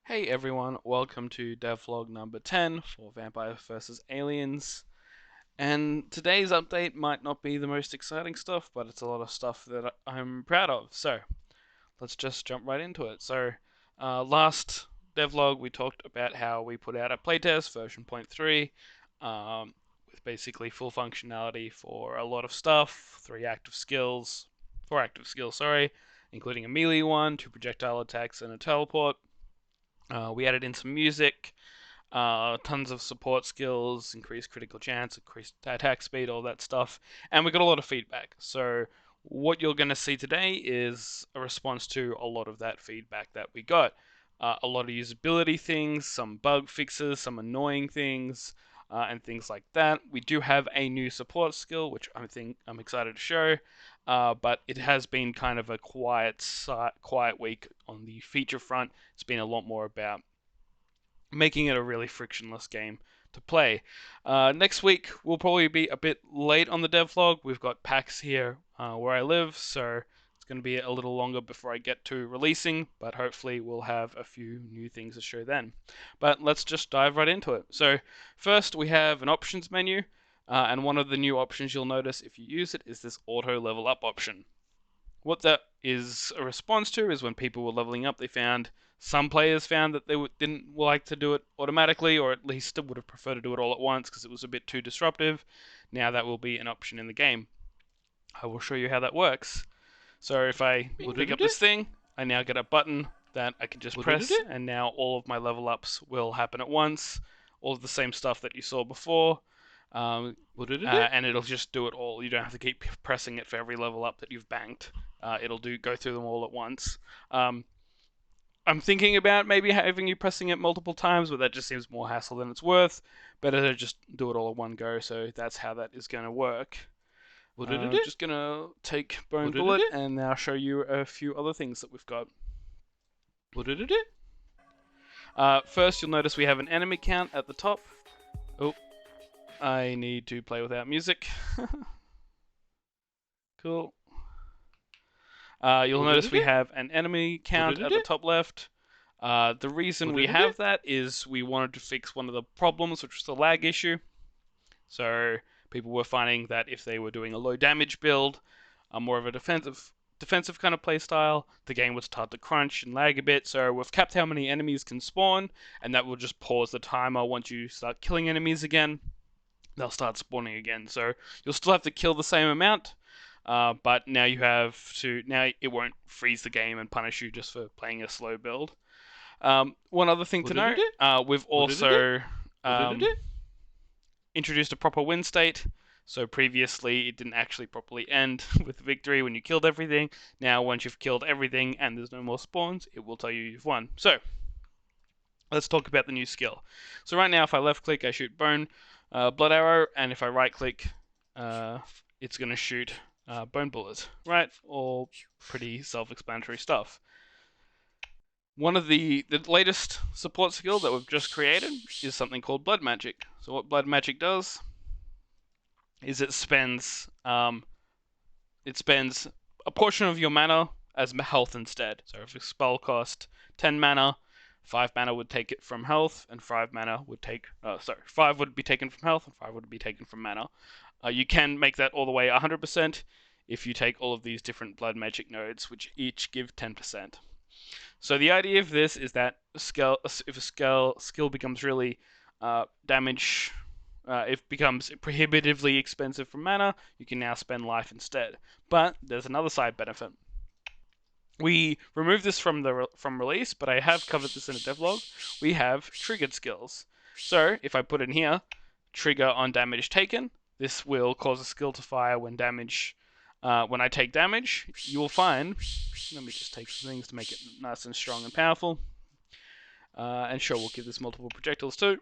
Hey everyone, welcome to Devlog number 10 for Vampires vs. Aliens. And today's update might not be the most exciting stuff, but it's a lot of stuff that I'm proud of. So, let's just jump right into it. Last Devlog we talked about how we put out a playtest version 0.3 with basically full functionality for a lot of stuff, 4 active skills, sorry, including a melee one, 2 projectile attacks, and a teleport. We added in some music, tons of support skills, increased critical chance, increased attack speed, all that stuff, and we got a lot of feedback. So what you're going to see today is a response to a lot of that feedback that we got. A lot of usability things, some bug fixes, some annoying things, and things like that. We do have a new support skill, which I'm excited to show, but it has been kind of a quiet week on the feature front. It's been a lot more about making it a really frictionless game to play. Next week we'll probably be a bit late on the devlog. We've got PAX here where I live, so it's going to be a little longer before I get to releasing, but hopefully we'll have a few new things to show then. But let's just dive right into it. So first we have an options menu, and one of the new options you'll notice if you use it is this auto level up option. What that is a response to is when people were leveling up, some players found that they didn't like to do it automatically, or at least would have preferred to do it all at once because it was a bit too disruptive. Now that will be an option in the game. I will show you how that works. So if I pick up this thing, I now get a button that I can just press, and now all of my level ups will happen at once. All of the same stuff that you saw before. And it'll just do it all. You don't have to keep pressing it for every level up that you've banked. It'll go through them all at once. I'm thinking about maybe having you pressing it multiple times, but that just seems more hassle than it's worth. Better to just do it all at one go, so that's how that is going to work. I'm just going to take Bone Bullet and now show you a few other things that we've got. First, you'll notice we have an enemy count at the top. Oh, I need to play without music. Cool. You'll notice we have an enemy count at the top left. The reason we have that is we wanted to fix one of the problems, which was the lag issue. So people were finding that if they were doing a low damage build, more of a defensive kind of playstyle, the game would start to crunch and lag a bit. So we've capped how many enemies can spawn, and that will just pause the timer once you start killing enemies again. They'll start spawning again. So you'll still have to kill the same amount, but now it won't freeze the game and punish you just for playing a slow build. One other thing to note, we've also introduced a proper win state. So previously it didn't actually properly end with victory when you killed everything. Now once you've killed everything and there's no more spawns, it will tell you you've won. So let's talk about the new skill. So right now if I left click I shoot bone blood arrow, and if I right click it's going to shoot bone bullet, right? All pretty self-explanatory stuff. One of the latest support skill that we've just created is something called blood magic. So what blood magic does is it spends a portion of your mana as health instead. So if a spell cost 10 mana, 5 mana would take it from health, and 5 would be taken from health, and 5 would be taken from mana. You can make that all the way 100% if you take all of these different blood magic nodes, which each give 10%. So the idea of this is that if a skill becomes really it becomes prohibitively expensive from mana, you can now spend life instead. But there's another side benefit. We removed this from release, but I have covered this in a devlog. We have triggered skills. So if I put in here, trigger on damage taken, this will cause a skill to fire when I take damage. You will find, let me just take some things to make it nice and strong and powerful. And sure, we'll give this multiple projectiles too.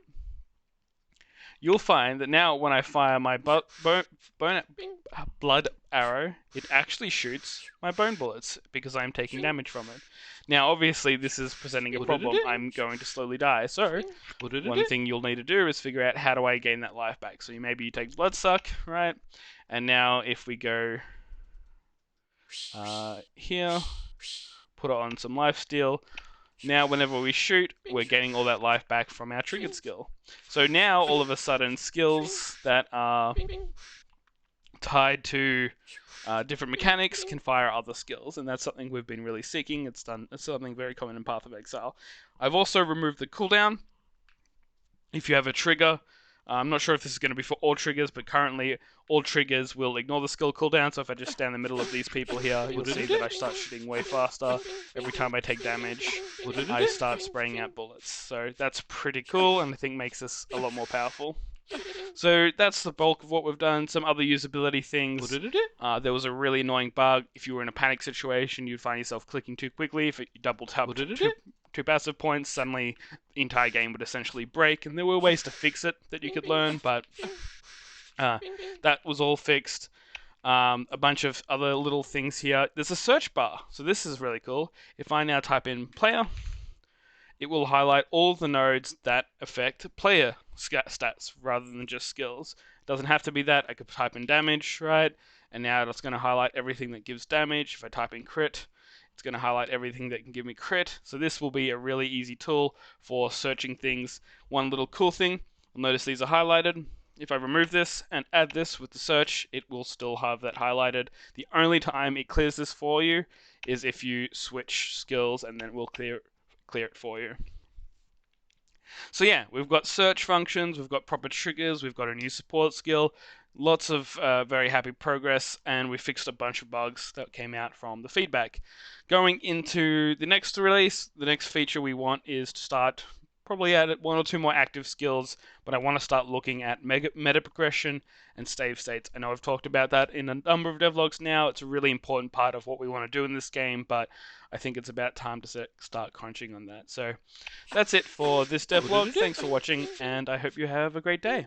You'll find that now when I fire my blood arrow, it actually shoots my bone bullets because I'm taking damage from it. Now, obviously, this is presenting a problem. I'm going to slowly die. So, one thing you'll need to do is figure out how do I gain that life back. So maybe you take blood suck, right? And now if we go here, put on some life steal, Now whenever we shoot, we're getting all that life back from our triggered skill. So now all of a sudden skills that are tied to different mechanics can fire other skills, and that's something we've been really seeking. It's something very common in Path of Exile. I've also removed the cooldown. If you have a trigger, I'm not sure if this is going to be for all triggers, but currently all triggers will ignore the skill cooldown. So if I just stand in the middle of these people here, you'll see that I start shooting way faster. Every time I take damage, I start spraying out bullets. So that's pretty cool, and I think makes this a lot more powerful. So that's the bulk of what we've done. Some other usability things. There was a really annoying bug. If you were in a panic situation, you'd find yourself clicking too quickly. If you double tap two passive points, suddenly the entire game would essentially break. And there were ways to fix it that you could learn, but that was all fixed. A bunch of other little things here. There's a search bar. So this is really cool. If I now type in player, it will highlight all the nodes that affect player stats rather than just skills. It doesn't have to be that. I could type in damage, right? And now it's going to highlight everything that gives damage. If I type in crit, it's going to highlight everything that can give me crit. So this will be a really easy tool for searching things. One little cool thing, you'll notice these are highlighted. If I remove this and add this with the search, it will still have that highlighted. The only time it clears this for you is if you switch skills, and then it will clear it for you. So yeah, we've got search functions, we've got proper triggers, we've got a new support skill, lots of very happy progress, and we fixed a bunch of bugs that came out from the feedback. Going into the next release, the next feature we want is to start probably add one or two more active skills, but I want to start looking at meta progression and save states. I know I've talked about that in a number of devlogs now. It's a really important part of what we want to do in this game, but I think it's about time to start crunching on that. So that's it for this devlog. Thanks for watching, and I hope you have a great day.